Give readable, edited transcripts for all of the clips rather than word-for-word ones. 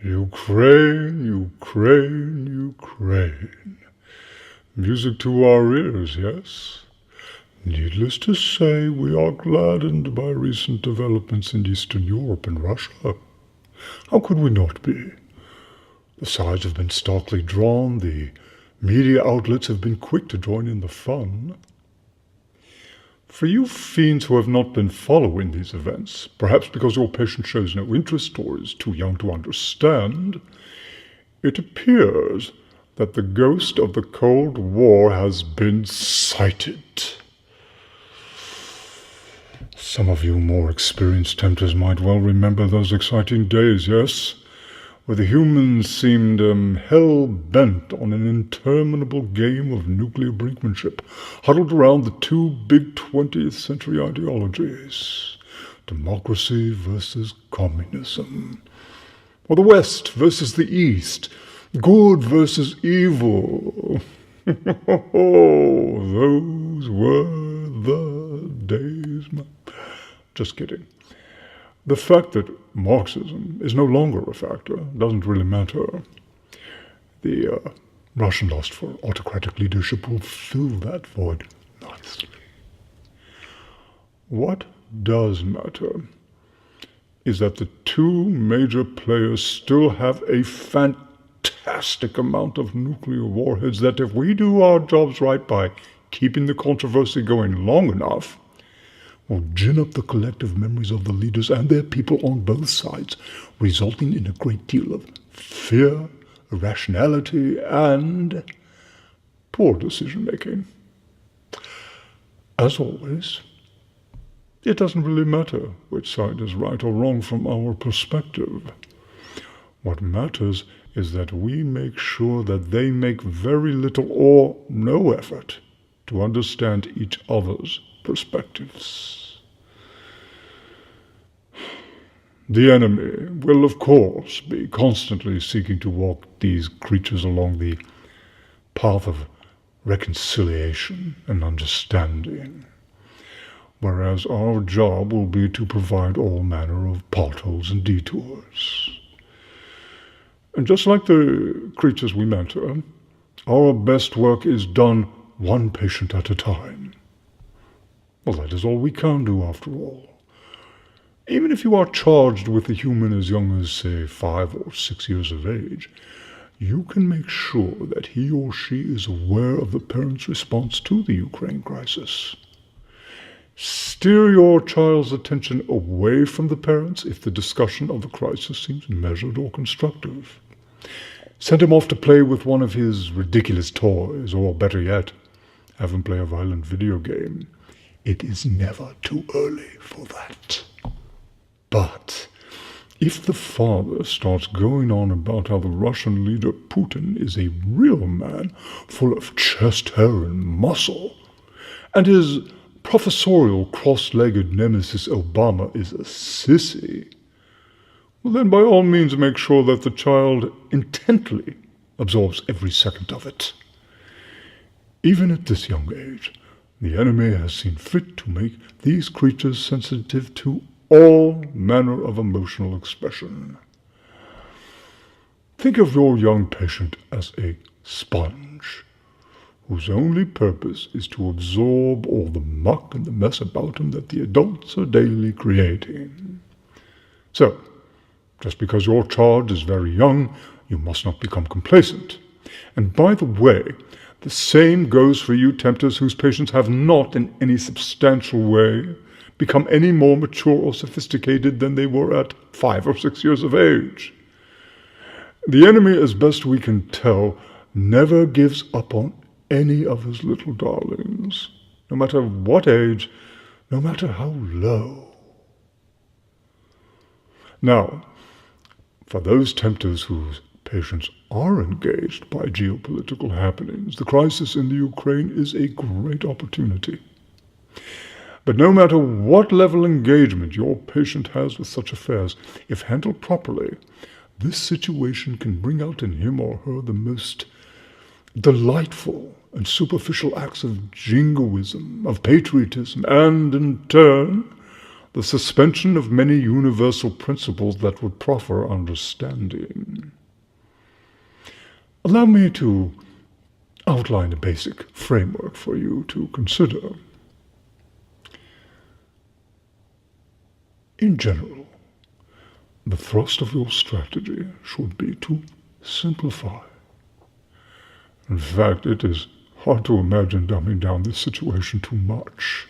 Ukraine, Ukraine, Ukraine. Music to our ears, yes? Needless to say, we are gladdened by recent developments in Eastern Europe and Russia. How could we not be? The sides have been starkly drawn, the media outlets have been quick to join in the fun. For you fiends who have not been following these events, perhaps because your patient shows no interest or is too young to understand, it appears that the ghost of the Cold War has been sighted. Some of you more experienced tempters might well remember those exciting days, yes? Where the humans seemed hell-bent on an interminable game of nuclear brinkmanship, huddled around the two big 20th century ideologies. Democracy versus communism. Or the West versus the East. Good versus evil. Oh, those were the days. Just kidding. The fact that Marxism is no longer a factor doesn't really matter. The Russian lust for autocratic leadership will fill that void nicely. What does matter is that the two major players still have a fantastic amount of nuclear warheads that if we do our jobs right by keeping the controversy going long enough, will gin up the collective memories of the leaders and their people on both sides, resulting in a great deal of fear, irrationality, and poor decision-making. As always, it doesn't really matter which side is right or wrong from our perspective. What matters is that we make sure that they make very little or no effort to understand each other's perspectives. The enemy will, of course, be constantly seeking to walk these creatures along the path of reconciliation and understanding, whereas our job will be to provide all manner of potholes and detours. And just like the creatures we mentor, our best work is done one patient at a time. Well, that is all we can do, after all. Even if you are charged with a human as young as, say, 5 or 6 years of age, you can make sure that he or she is aware of the parent's response to the Ukraine crisis. Steer your child's attention away from the parents if the discussion of the crisis seems measured or constructive. Send him off to play with one of his ridiculous toys, or better yet, have him play a violent video game. It is never too early for that. But if the father starts going on about how the Russian leader Putin is a real man full of chest hair and muscle, and his professorial cross-legged nemesis Obama is a sissy, well then by all means make sure that the child intently absorbs every second of it. Even at this young age, the enemy has seen fit to make these creatures sensitive to all manner of emotional expression. Think of your young patient as a sponge, whose only purpose is to absorb all the muck and the mess about him that the adults are daily creating. So, just because your child is very young, you must not become complacent. And by the way, the same goes for you tempters whose patients have not in any substantial way become any more mature or sophisticated than they were at 5 or 6 years of age. The enemy, as best we can tell, never gives up on any of his little darlings, no matter what age, no matter how low. Now, for those tempters whose patients are engaged by geopolitical happenings, the crisis in the Ukraine is a great opportunity. But no matter what level engagement your patient has with such affairs, if handled properly, this situation can bring out in him or her the most delightful and superficial acts of jingoism, of patriotism, and in turn, the suspension of many universal principles that would proffer understanding. Allow me to outline a basic framework for you to consider. In general, the thrust of your strategy should be to simplify. In fact, it is hard to imagine dumbing down this situation too much.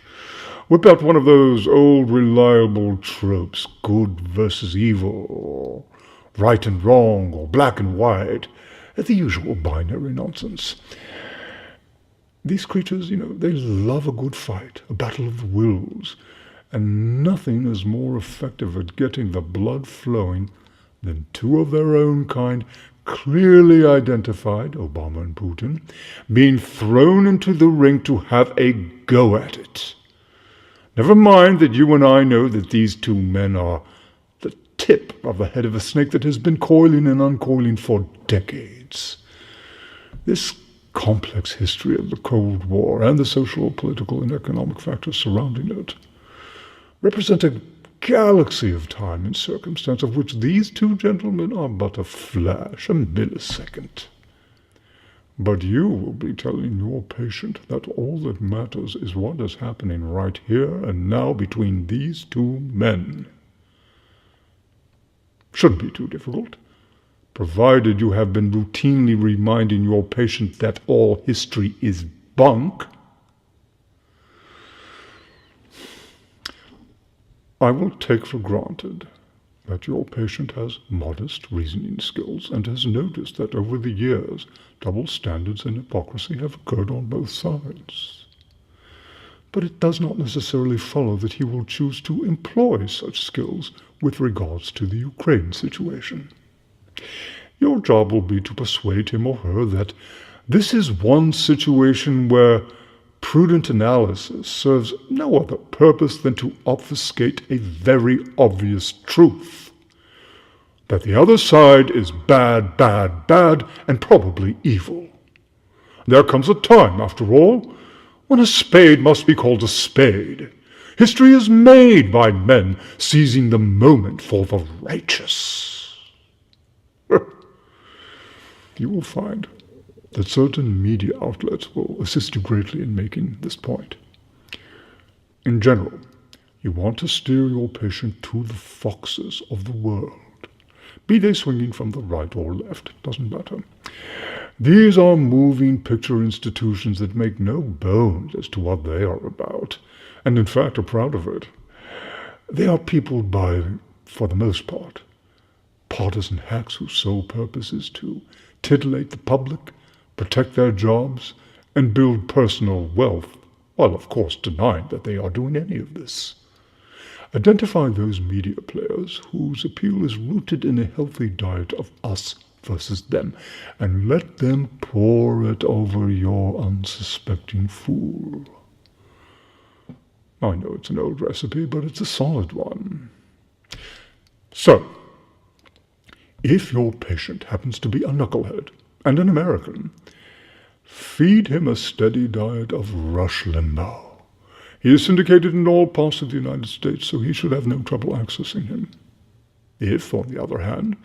Whip out one of those old reliable tropes, good versus evil, or right and wrong, or black and white, the usual binary nonsense. These creatures, they love a good fight, a battle of the wills, and nothing is more effective at getting the blood flowing than two of their own kind, clearly identified, Obama and Putin, being thrown into the ring to have a go at it. Never mind that you and I know that these two men are the tip of the head of a snake that has been coiling and uncoiling for decades. This complex history of the Cold War and the social, political, and economic factors surrounding it represent a galaxy of time and circumstance of which these two gentlemen are but a flash, a millisecond. But you will be telling your patient that all that matters is what is happening right here and now between these two men. Shouldn't be too difficult, provided you have been routinely reminding your patient that all history is bunk. I will take for granted that your patient has modest reasoning skills and has noticed that over the years double standards and hypocrisy have occurred on both sides. But it does not necessarily follow that he will choose to employ such skills with regards to the Ukraine situation. Your job will be to persuade him or her that this is one situation where prudent analysis serves no other purpose than to obfuscate a very obvious truth: that the other side is bad, bad, bad, and probably evil. There comes a time, after all, when a spade must be called a spade. History is made by men seizing the moment for the righteous. You will find that certain media outlets will assist you greatly in making this point. In general, you want to steer your patient to the foxes of the world, be they swinging from the right or left, doesn't matter. These are moving picture institutions that make no bones as to what they are about, and in fact are proud of it. They are peopled by, for the most part, partisan hacks whose sole purpose is to titillate the public, protect their jobs, and build personal wealth, while of course denying that they are doing any of this. Identify those media players whose appeal is rooted in a healthy diet of us versus them, and let them pour it over your unsuspecting fool. I know it's an old recipe, but it's a solid one. So, if your patient happens to be a knucklehead and an American, feed him a steady diet of Rush Limbaugh. He is syndicated in all parts of the United States, so he should have no trouble accessing him. If, on the other hand,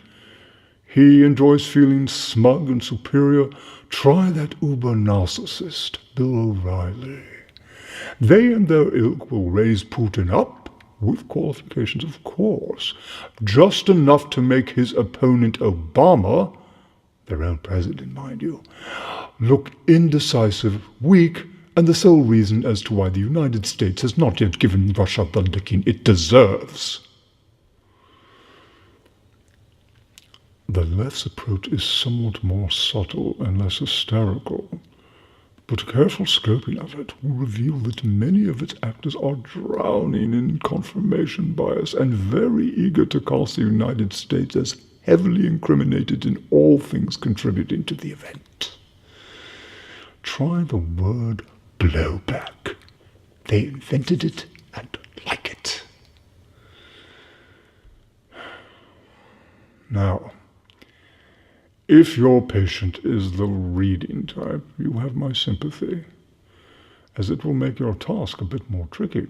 he enjoys feeling smug and superior, try that uber-narcissist, Bill O'Reilly. They and their ilk will raise Putin up, with qualifications of course, just enough to make his opponent Obama, their own president, mind you, look indecisive, weak, and the sole reason as to why the United States has not yet given Russia the licking it deserves. The left's approach is somewhat more subtle and less hysterical, but careful scoping of it will reveal that many of its actors are drowning in confirmation bias and very eager to cast the United States as heavily incriminated in all things contributing to the event. Try the word blowback. They invented it and like it. Now, if your patient is the reading type, you have my sympathy, as it will make your task a bit more tricky.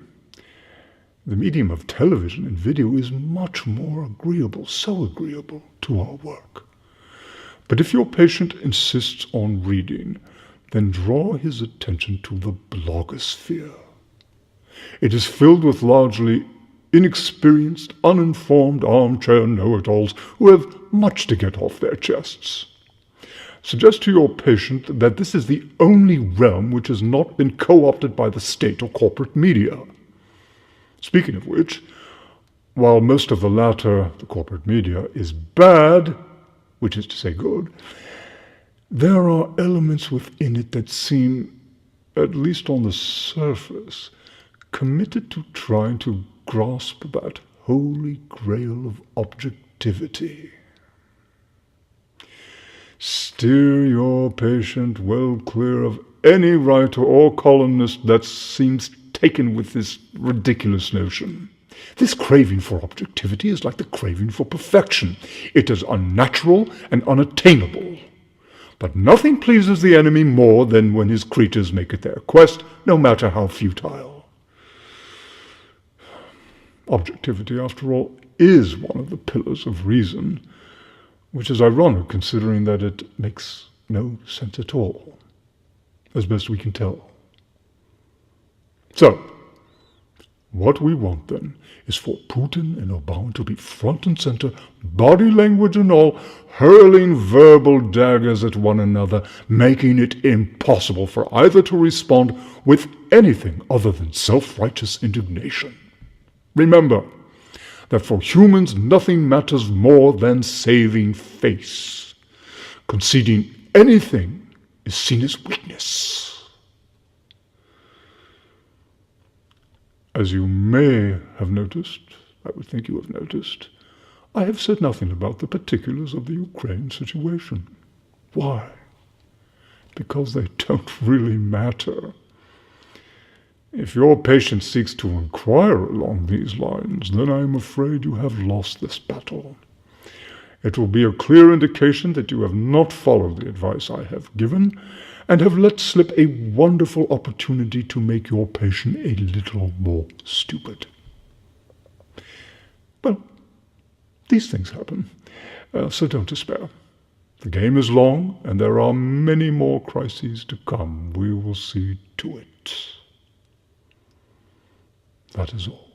the medium of television and video is much more agreeable, so agreeable to our work. But if your patient insists on reading, then draw his attention to the blogosphere. It is filled with largely inexperienced, uninformed armchair know-it-alls who have much to get off their chests. Suggest to your patient that this is the only realm which has not been co-opted by the state or corporate media. Speaking of which, while most of the latter, the corporate media, is bad, which is to say good, there are elements within it that seem, at least on the surface, committed to trying to grasp that holy grail of objectivity. Steer your patient well clear of any writer or columnist that seems taken with this ridiculous notion. This craving for objectivity is like the craving for perfection. It is unnatural and unattainable. But nothing pleases the enemy more than when his creatures make it their quest, no matter how futile. Objectivity, after all, is one of the pillars of reason, which is ironic considering that it makes no sense at all, as best we can tell. So, what we want then is for Putin and Obama to be front and center, body language and all, hurling verbal daggers at one another, making it impossible for either to respond with anything other than self-righteous indignation. Remember that for humans nothing matters more than saving face. Conceding anything is seen as weakness. As you may have noticed, I would think you have noticed, I have said nothing about the particulars of the Ukraine situation. Why? Because they don't really matter. If your patient seeks to inquire along these lines, then I am afraid you have lost this battle. It will be a clear indication that you have not followed the advice I have given and have let slip a wonderful opportunity to make your patient a little more stupid. Well, these things happen, so don't despair. The game is long, and there are many more crises to come. We will see to it. That is all.